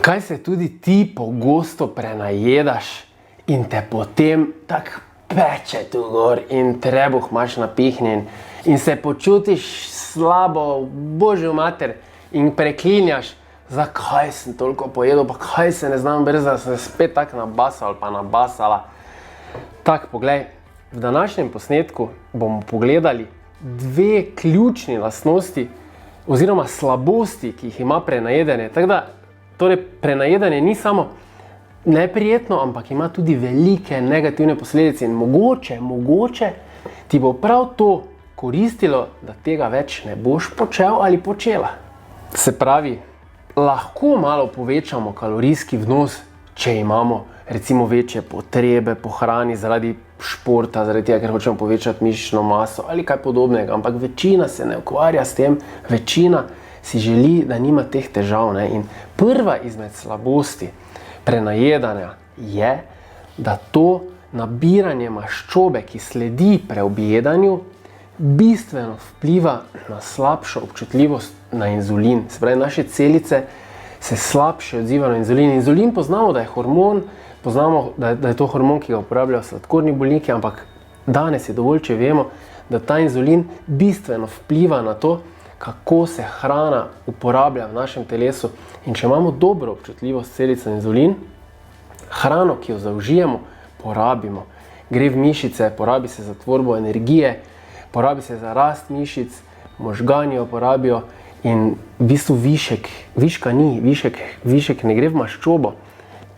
Kaj se tudi ti pogosto prenajedaš in te potem tako peče tu gor in trebuh imaš napihnjen in se počutiš slabo, božjo mater, in preklinjaš, zakaj sem toliko pojedel, pa kaj se ne znam brez, da sem spet tako nabasal ali pa nabasala. Tak, poglej, v današnjem posnetku bomo pogledali dve ključni lastnosti oziroma slabosti, ki jih ima prenajedanje. Tako da, torej, prenajedanje ni samo neprijetno, ampak ima tudi velike negativne posledice in mogoče ti bo prav to koristilo, da tega več ne boš počel ali počela. Se pravi, lahko malo povečamo kalorijski vnos, če imamo recimo večje potrebe po hrani zaradi športa, zaradi tega, ker hočemo povečati mišično maso ali kaj podobnega, ampak večina se ne ukvarja s tem, večina si želi, da nima teh težav, ne? In prva izmed slabosti prenajedanja je, da to nabiranje maščobe, ki sledi preobjedanju, bistveno vpliva na slabšo občutljivost na inzulin. Se pravi, naše celice se slabše odzivajo na inzulin. Inzulin poznamo, da je hormon, poznamo, da je to hormon, ki ga uporabljajo sladkorni bolniki, ampak danes je dovolj, če vemo, da ta inzulin bistveno vpliva na to, kako se hrana uporablja v našem telesu. In če imamo dobro občutljivost celic na inzulin, hrano, ki jo zaužijemo, porabimo. Gre v mišice, porabi se za tvorbo energije, porabi se za rast mišic, možgani jo porabijo in v bistvu viška ni, višek ne gre v maščobo.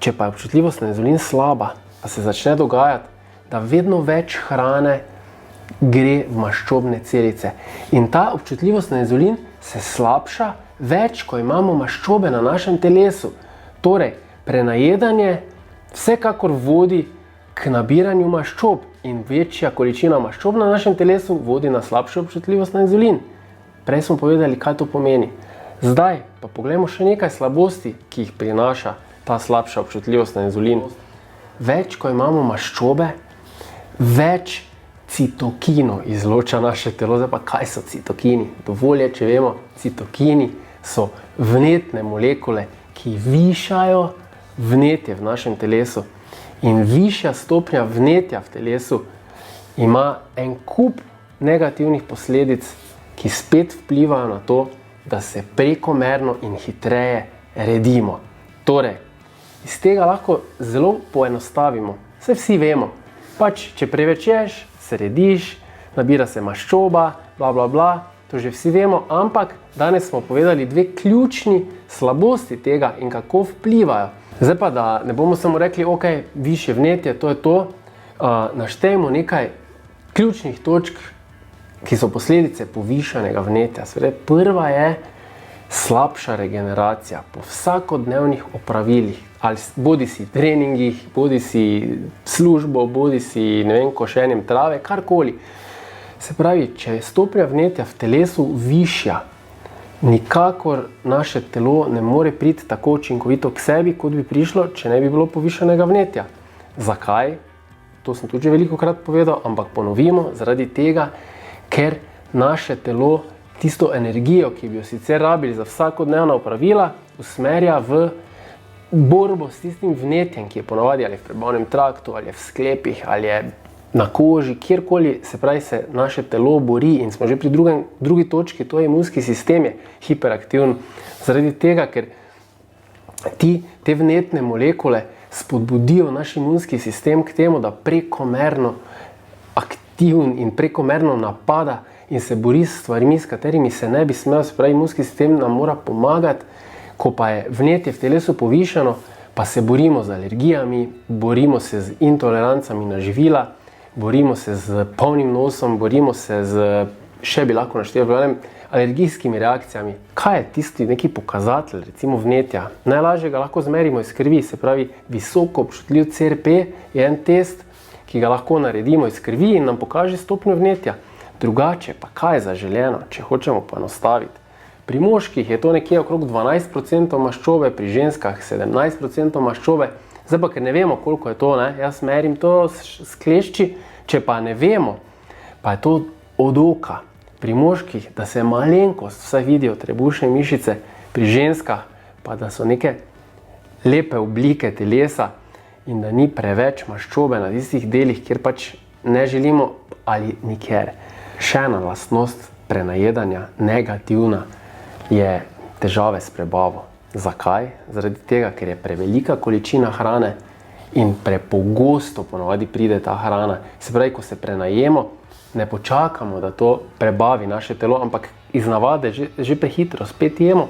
Če pa je občutljivost na inzulin slaba, pa se začne dogajati, da vedno več hrane gre v maščobne celice. In ta občutljivost na inzulin se slabša več, ko imamo maščobe na našem telesu. Torej, prenajedanje vsekakor vodi k nabiranju maščob in večja količina maščob na našem telesu vodi na slabšo občutljivost na inzulin. Prej smo povedali, kaj to pomeni. Zdaj pa poglejmo še nekaj slabosti, ki jih prinaša ta slabša občutljivost na inzulin. Več, ko imamo maščobe, več citokinov izloča naše telo. Zdaj pa, kaj so citokini? Dovolj je, če vemo, citokini so vnetne molekule, ki višajo vnetje v našem telesu. In višja stopnja vnetja v telesu ima en kup negativnih posledic, ki spet vplivajo na to, da se prekomerno in hitreje redimo. Torej, iz tega lahko zelo poenostavimo. Saj vsi vemo, pač, če preveč ješ, se rediš, nabira se maščoba, bla, bla, bla, to že vsi vemo, ampak danes smo povedali dve ključni slabosti tega in kako vplivajo. Zdaj pa, da ne bomo samo rekli, ok, višje vnetje, to je to, naštejemo nekaj ključnih točk, ki so posledice povišanega vnetja. Prva je slabša regeneracija po vsakodnevnih opravilih, ali bodi si treningih, bodi si službo, bodi si, ne vem, košenjem trave, karkoli. Se pravi, če je stopnja vnetja v telesu višja, nikakor naše telo ne more priti tako učinkovito k sebi, kot bi prišlo, če ne bi bilo povišanega vnetja. Zakaj? To sem tudi že velikokrat povedal, ampak ponovimo, zaradi tega, ker naše telo tisto energijo, ki bi jo sicer rabili za vsakodnevna opravila, usmerja v borbo s tistim vnetjem, ki je ponavadi ali v prebavnem traktu, ali je v sklepih, ali je na koži, kjerkoli, se pravi, se naše telo bori in smo že pri drugi točki, to je imunski sistem je hiperaktiven. Zaradi tega, ker te vnetne molekule spodbudijo naš imunski sistem k temu, da prekomerno aktiven in prekomerno napada in se bori s stvarmi, s katerimi se ne bi smel. Se pravi, imunski sistem nam mora pomagati, ko pa je vnetje v telesu povišano, pa se borimo z alergijami, borimo se z intolerancami na živila, borimo se z polnim nosom, borimo se z, še bi lahko našteval, alergijskimi reakcijami. Kaj je tisti neki pokazatelj, recimo vnetja? Najlažje ga lahko zmerimo iz krvi, se pravi, visoko občutljiv CRP je en test, ki ga lahko naredimo iz krvi in nam pokaže stopnjo vnetja. Drugače pa kaj je zaželeno, če hočemo poenostaviti? Pri moških je to nekje okrog 12% maščobe, pri ženskah 17% maščobe. Zdaj pa, ker ne vemo, koliko je to, jaz merim to s klešči, če pa ne vemo, pa je to od oka. Pri moških, da se malenkost vsaj vidijo trebušne mišice, pri ženskah pa da so neke lepe oblike telesa in da ni preveč maščobe na tistih delih, kjer pač ne želimo ali nikjer. Še ena lastnost prenajedanja, negativna, je težave s prebavo. Zakaj? Zaradi tega, ker je prevelika količina hrane in prepogosto ponavadi pride ta hrana. Se pravi, ko se prenajemo, ne počakamo, da to prebavi naše telo, ampak iz navade že prehitro spet jemo.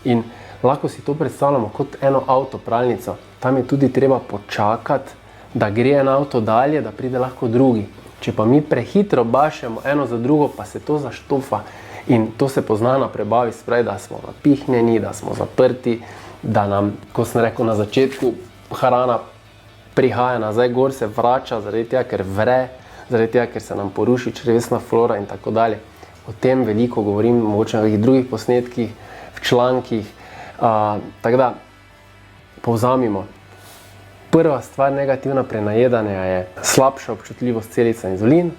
In lahko si to predstavljamo kot eno avtopralnico. Tam je tudi treba počakati, da gre en avto dalje, da pride lahko drugi. Če pa mi prehitro bašemo eno za drugo, pa se to zaštofa. In to se pozna na prebavi, se pravi, da smo napihnjeni, da smo zaprti, da nam, ko sem rekel na začetku, hrana prihaja nazaj gor, se vrača, zaradi tega, ker vre, zaradi tega, ker se nam poruši črevesna flora in tako dalje. O tem veliko govorim, mogoče na nekih drugih posnetkih, v člankih. Tako da, povzamimo. Prva stvar negativna prenajedanja je slabša občutljivost celic na inzulin.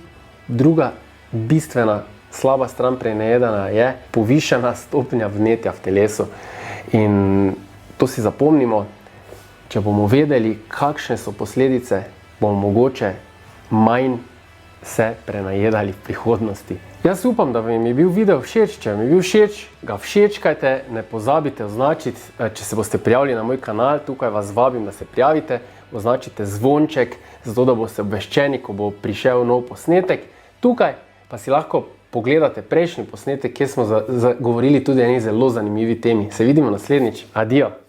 Druga bistvena slaba stran prenajedanja je povišana stopnja vnetja v telesu. In to si zapomnimo, če bomo vedeli, kakšne so posledice, bomo mogoče manj se prenajedali v prihodnosti. Jaz upam, da vam je bil video všeč. Če vam je bil všeč, ga všečkajte, ne pozabite označiti, če se boste prijavili na moj kanal, tukaj vas vabim, da se prijavite, označite zvonček, zato da boste obveščeni, ko bo prišel nov posnetek. Tukaj pa si lahko pogledate prejšnji posnetek, kjer smo govorili tudi o eni zelo zanimivi temi. Se vidimo naslednjič. Adijo!